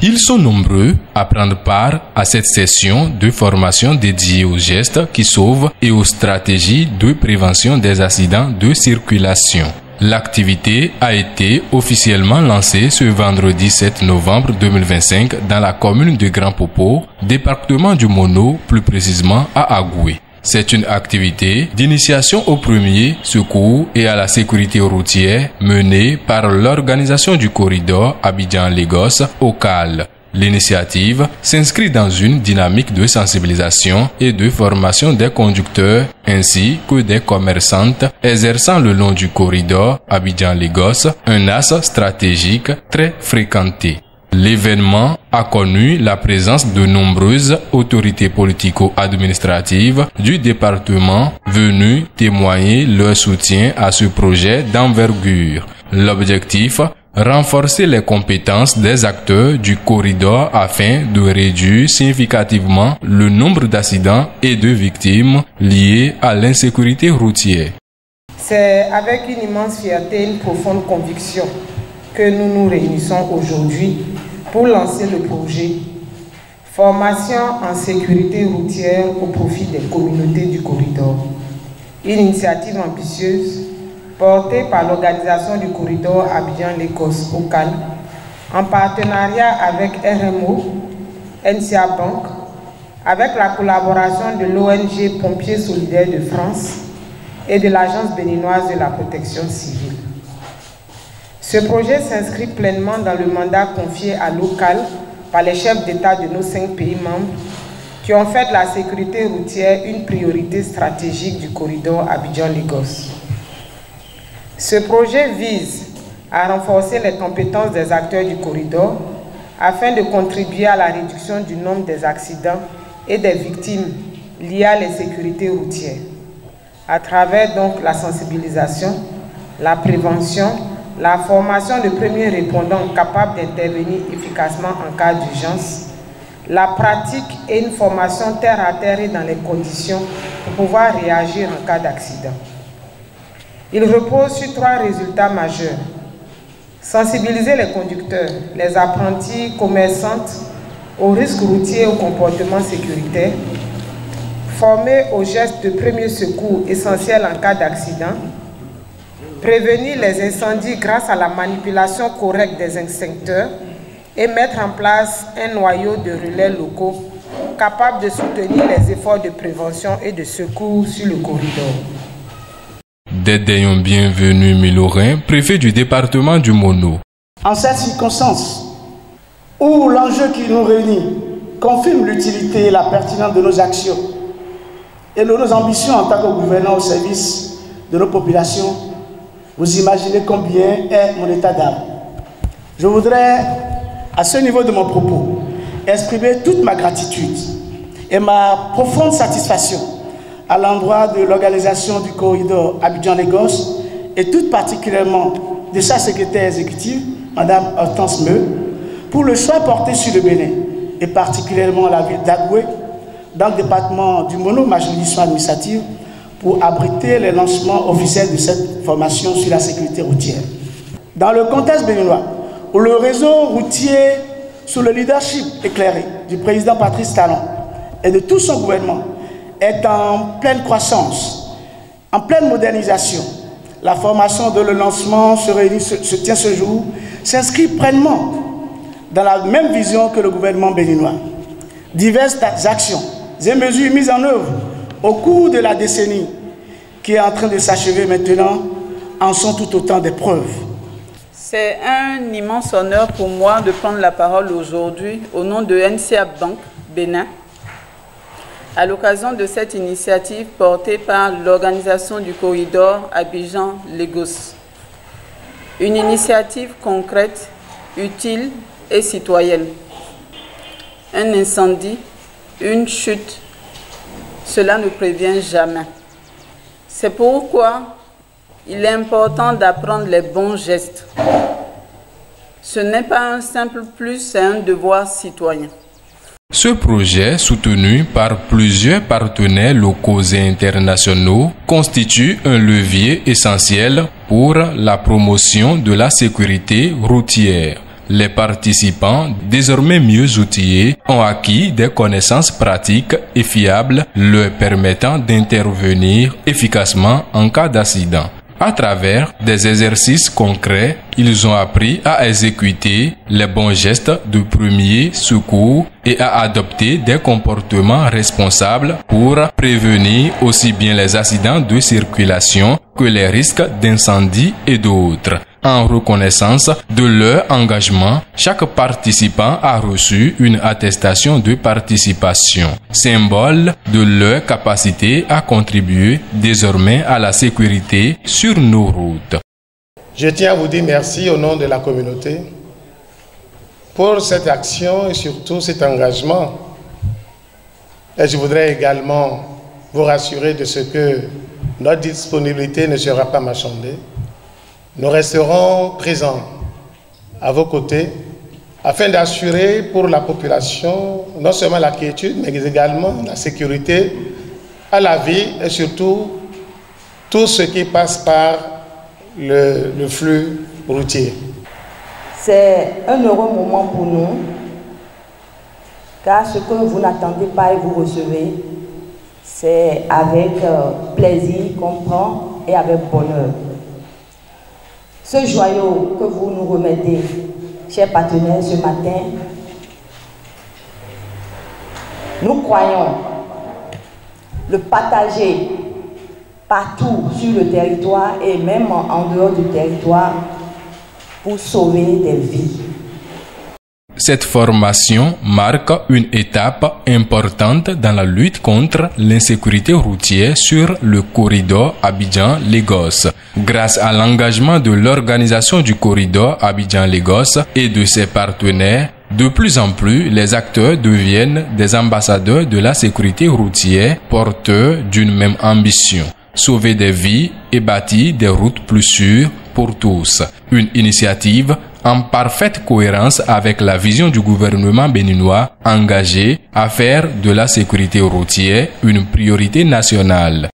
Ils sont nombreux à prendre part à cette session de formation dédiée aux gestes qui sauvent et aux stratégies de prévention des accidents de circulation. L'activité a été officiellement lancée ce vendredi 7 novembre 2025 dans la commune de Grand Popo, département du Mono, plus précisément à Agoué. C'est une activité d'initiation aux premiers secours et à la sécurité routière menée par l'organisation du corridor Abidjan-Lagos OCAL. L'initiative s'inscrit dans une dynamique de sensibilisation et de formation des conducteurs ainsi que des commerçantes exerçant le long du corridor Abidjan-Lagos, un axe stratégique très fréquenté. L'événement a connu la présence de nombreuses autorités politico-administratives du département venues témoigner leur soutien à ce projet d'envergure. L'objectif, renforcer les compétences des acteurs du corridor afin de réduire significativement le nombre d'accidents et de victimes liés à l'insécurité routière. C'est avec une immense fierté et une profonde conviction que nous nous réunissons aujourd'hui pour lancer le projet Formation en sécurité routière au profit des communautés du corridor. Une initiative ambitieuse portée par l'organisation du corridor Abidjan-Lagos OCAL en partenariat avec RMO, NCA Bank, avec la collaboration de l'ONG Pompiers Solidaires de France et de l'Agence béninoise de la protection civile. Ce projet s'inscrit pleinement dans le mandat confié à l'OCAL par les chefs d'État de nos 5 pays membres qui ont fait de la sécurité routière une priorité stratégique du corridor Abidjan-Lagos. Ce projet vise à renforcer les compétences des acteurs du corridor afin de contribuer à la réduction du nombre des accidents et des victimes liées à l'insécurité routière, à travers donc la sensibilisation, la prévention, la formation de premiers répondants capables d'intervenir efficacement en cas d'urgence, la pratique et une formation terre à terre et dans les conditions pour pouvoir réagir en cas d'accident. Il repose sur 3 résultats majeurs. Sensibiliser les conducteurs, les apprentis, commerçantes aux risques routiers et au comportement sécuritaire, former aux gestes de premier secours essentiels en cas d'accident, prévenir les incendies grâce à la manipulation correcte des extincteurs et mettre en place un noyau de relais locaux capables de soutenir les efforts de prévention et de secours sur le corridor. Dédéon Bienvenu Milorin, préfet du département du Mono. En cette circonstance, où l'enjeu qui nous réunit confirme l'utilité et la pertinence de nos actions et de nos ambitions en tant que gouvernants au service de nos populations, vous imaginez combien est mon état d'âme. Je voudrais, à ce niveau de mon propos, exprimer toute ma gratitude et ma profonde satisfaction à l'endroit de l'organisation du corridor Abidjan-Lagos et tout particulièrement de sa secrétaire exécutive, Mme Hortense Meux, pour le choix porté sur le Bénin et particulièrement la ville d'Agoué, dans le département du Mono, ma juridiction administrative, pour abriter les lancements officiels de cette formation sur la sécurité routière. Dans le contexte béninois, où le réseau routier, sous le leadership éclairé du président Patrice Talon et de tout son gouvernement, est en pleine croissance, en pleine modernisation, la formation de le lancement se tient ce jour, s'inscrit pleinement dans la même vision que le gouvernement béninois. Diverses actions et mesures mises en œuvre au cours de la décennie qui est en train de s'achever maintenant en sont tout autant des preuves. C'est un immense honneur pour moi de prendre la parole aujourd'hui au nom de NCA Bank Bénin à l'occasion de cette initiative portée par l'organisation du corridor Abidjan-Lagos. Une initiative concrète, utile et citoyenne. Un incendie, une chute, cela ne prévient jamais. C'est pourquoi il est important d'apprendre les bons gestes. Ce n'est pas un simple plus, c'est un devoir citoyen. Ce projet, soutenu par plusieurs partenaires locaux et internationaux, constitue un levier essentiel pour la promotion de la sécurité routière. Les participants, désormais mieux outillés, ont acquis des connaissances pratiques et fiables leur permettant d'intervenir efficacement en cas d'accident. À travers des exercices concrets, ils ont appris à exécuter les bons gestes de premier secours et à adopter des comportements responsables pour prévenir aussi bien les accidents de circulation que les risques d'incendie et d'autres. En reconnaissance de leur engagement, chaque participant a reçu une attestation de participation, symbole de leur capacité à contribuer désormais à la sécurité sur nos routes. Je tiens à vous dire merci au nom de la communauté pour cette action et surtout cet engagement. Et je voudrais également vous rassurer de ce que notre disponibilité ne sera pas marchandée. Nous resterons présents à vos côtés afin d'assurer pour la population non seulement la quiétude, mais également la sécurité à la vie et surtout tout ce qui passe par le flux routier. C'est un heureux moment pour nous, car ce que vous n'attendez pas et vous recevez, c'est avec plaisir qu'on prend et avec bonheur. Ce joyau que vous nous remettez, chers partenaires, ce matin, nous croyons le partager partout sur le territoire et même en dehors du territoire pour sauver des vies. Cette formation marque une étape importante dans la lutte contre l'insécurité routière sur le corridor Abidjan-Lagos. Grâce à l'engagement de l'organisation du corridor Abidjan-Lagos et de ses partenaires, de plus en plus, les acteurs deviennent des ambassadeurs de la sécurité routière, porteurs d'une même ambition: sauver des vies et bâtir des routes plus sûres pour tous. Une initiative en parfaite cohérence avec la vision du gouvernement béninois engagé à faire de la sécurité routière une priorité nationale.